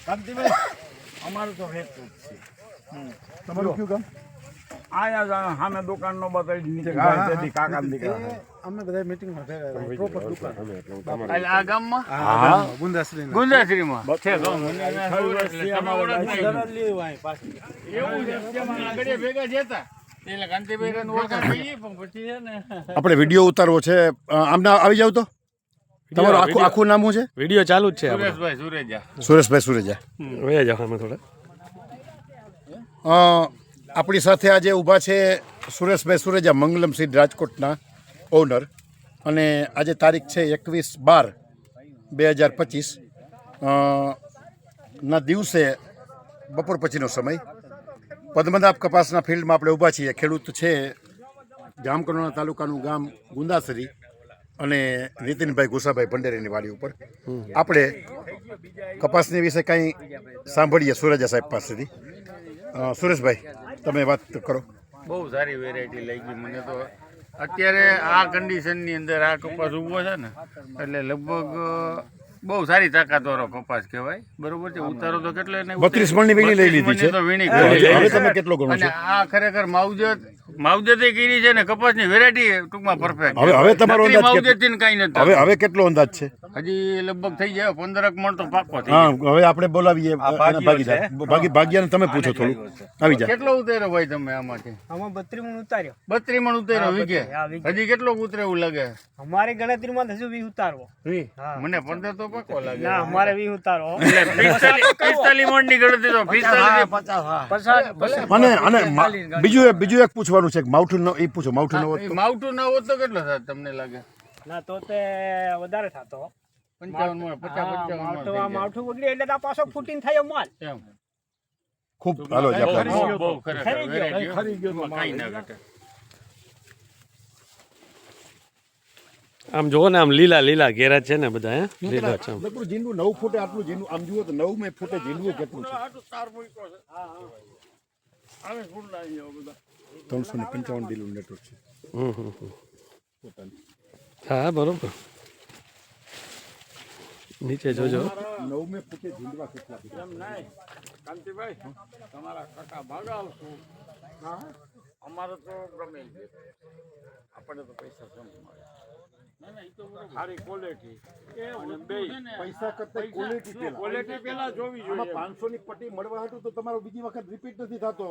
કાંતિભાઈ અમારું તો વેચતું જ છે. તમારું કયું કામ? આયા સામે દુકાન નો બતાવી નીચે ગાડી કાકા દીકરા અમે બધા મીટિંગમાં ભેગા પ્રોપર દુકાન એટલે આ ગામમાં ગુંદાશ્રીમાં છે તો એવું છે તેમાં આગળ ભેગા જતા એટલે કાંતિભાઈ ને ઓળખાણ થઈ પણ પછી છે ને આપણે વિડીયો ઉતારવો છે, આમના આવી જાવ તો. તમારું આખું નામ શું છે? વિડીયો ચાલુ જ છે. સુરેશભાઈ સુરેજા. સુરેશભાઈ સુરેજા. વયા જાઓ અમે થોડા. આપણી સાથે આજે ઊભા છે સુરેશભાઈ સુરેજા, મંગલમ સીડ રાજકોટના ઓનર. અને આજે તારીખ છે 21/12/2025 ના દિવસે બપોર પછીનો સમય. પદ્મનાભ કપાસના ફિલ્ડમાં આપણે ઊભા છીએ. ખેડૂત છે જામકંડોરણા તાલુકાનું ગામ ગુંદાસરી અને નીતિનભાઈ ગુસાભાઈ ભંડેરીની વાડી ઉપર. આપણે કપાસની વિશે કંઈ સાંભળીએ સુરેજા સાહેબ પાસેથી. સુરેશભાઈ તમે વાત કરો. બહુ સારી વેરાયટી લાગી મને તો. અત્યારે આ કન્ડિશનની અંદર આ કપાસ ઊભો છે ને એટલે લગભગ બહુ સારી તાકાતવાળો કપાસ કહેવાય. બરોબર છે. ઉતારો તો કેટલો 32 મણની વીણી લઈ લીધી છે. હવે તમે કેટલો ગણો છો? આ ખરેખર માવજતે કરી છે ને કપાસની વેરાયટી ટૂંકમાં પરફેક્ટ. હવે તમારો અંદાજ માવજતથી કાંઈ નથી. હવે કેટલો અંદાજ છે? હજી લગભગ થઈ જાય 15 મણ તો પાકો થઈ હા, હવે આપણે બોલાવીએ ભાગ્યાને. તમે પૂછો થોડું. આવી જાય. કેટલો ઉતાર્યો ભાઈ તમે આમાંથી? આમાં 32 મણ ઉતાર્યો. 32 મણ ઉતાર્યો વીઘે. હજી કેટલો ઉતરે એવું લાગે? અમારી ગણતરીમાં હજુ 20 ઉતારવો. મને 15 તો પાકો લાગે. ના, અમારે 20 ઉતારવો. 45 મણ ની ગણતરી તો 45 અને બીજું એક પૂછવાનું છે. માવઠું એ પૂછો. માવઠું ન હોત તો? માવઠું ન હોત તો કેટલો થાય તમને લાગે? ના, તો તે વધારે થતો. 55 મણ 50 માવઠું બગડી એટલે તો આ પાછો ફૂટીને થયો માલ. ખૂબ હાલો જ આપણે. બહુ ખરેખર ખરી ગયો કાઈ ના ઘટે. આમ જોવો ને, આમ લીલા લીલા ઘેરા છે ને બધા. હે લીલા છે. લગભગ જીંડું 9 ફૂટે આટલું જીંડું. આમ જુઓ તો 9 ફૂટે જીંડું કેટલું છે? 355 ડીલનું નેટવર્ક છે. હા, બરોબર. નીચે જોજો. 9 ફૂટે જીંડવા કેટલા? એમ નહીં કાંતિભાઈ, તમારા કાકા ભાગાવશું. અમારે તો ગમે છે. આપણે તો પૈસા જમવા. સારી ક્વોલિટી અને બે પૈસા કરતા ક્વોલિટી પેલા જોવી જોઈએ. 500 ની પટ્ટી મળવા હતું તો તમારો બીજી વખત રિપીટ નથી થતો.